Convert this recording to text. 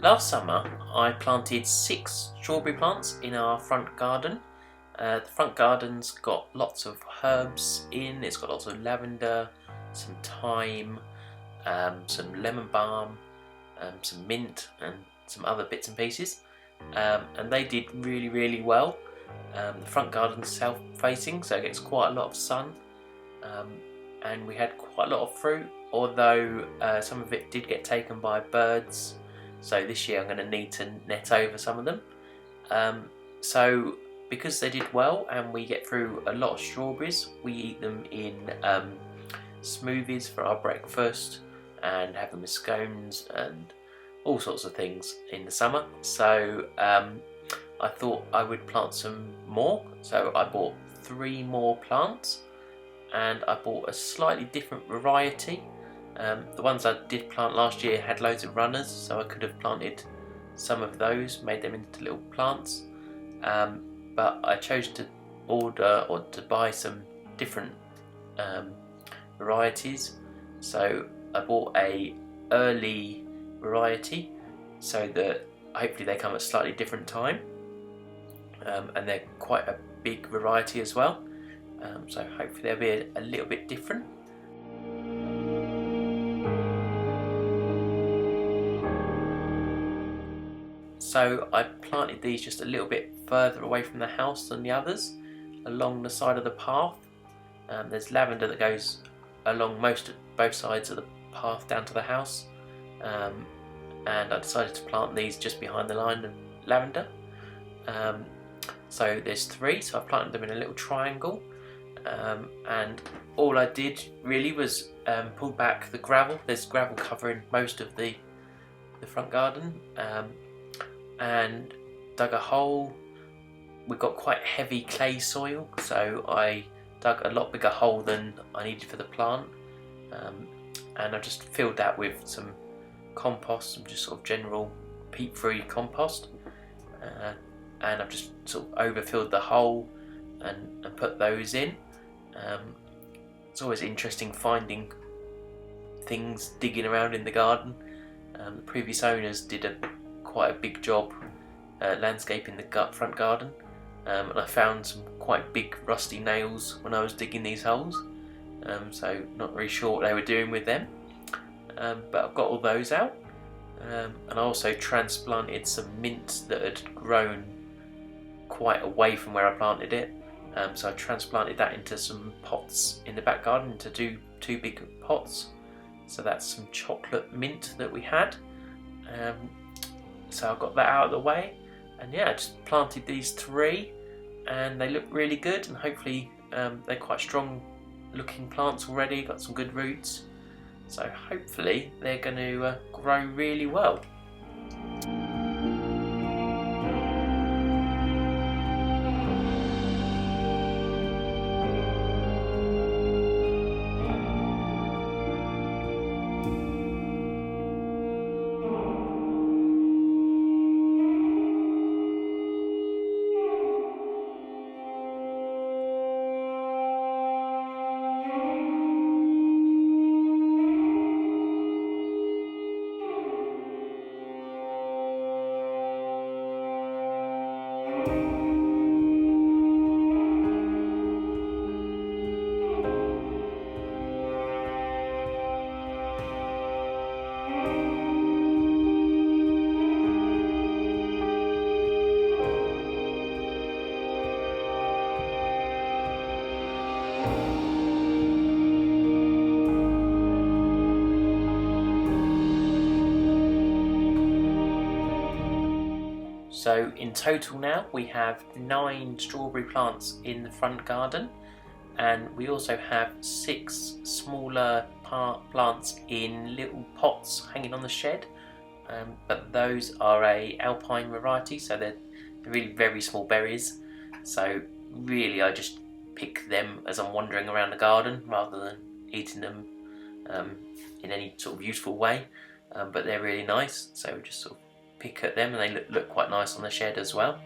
Last summer I planted 6 strawberry plants in our front garden. The front garden's got lots of herbs in, it's got lots of lavender, some thyme, some lemon balm, some mint and some other bits and pieces, and they did really well. The front garden's south-facing, so it gets quite a lot of sun, and we had quite a lot of fruit, although some of it did get taken by birds, so this year I'm going to need to net over some of them. So because they did well and we get through a lot of strawberries, we eat them in smoothies for our breakfast and have them with scones and all sorts of things in the summer. So I thought I would plant some more, so I bought 3 more plants, and I bought a slightly different variety. The ones I did plant last year had loads of runners, so I could have planted some of those, made them into little plants, but I chose to order or to buy some different varieties. So I bought a early variety so that hopefully they come at a slightly different time, and they're quite a big variety as well, so hopefully they'll be a little bit different. So I planted these just a little bit further away from the house than the others, along the side of the path. There's lavender that goes along both sides of the path down to the house, and I decided to plant these just behind the line of lavender. So there's 3, so I planted them in a little triangle, and all I did really was pull back the gravel. There's gravel covering most of the front garden, and dug a hole. We've got quite heavy clay soil, so I dug a lot bigger hole than I needed for the plant, and I just filled that with some compost, some just sort of general peat-free compost, and I've just sort of overfilled the hole and put those in. It's always interesting finding things digging around in the garden. The previous owners did quite a big job landscaping the front garden, and I found some quite big rusty nails when I was digging these holes, so not really sure what they were doing with them, but I've got all those out, and I also transplanted some mint that had grown quite away from where I planted it, so I transplanted that into some pots in the back garden, into two big pots. So that's some chocolate mint that we had. So I got that out of the way, and yeah, I just planted these 3, and they look really good, and hopefully they're quite strong looking plants already, got some good roots, so hopefully they're going to grow really well. So in total now we have 9 strawberry plants in the front garden, and we also have 6 smaller plants in little pots hanging on the shed, but those are a alpine variety, so they're really very small berries, so really I just pick them as I'm wandering around the garden rather than eating them in any sort of useful way, but they're really nice, so just sort of pick at them, and they look quite nice on the shed as well.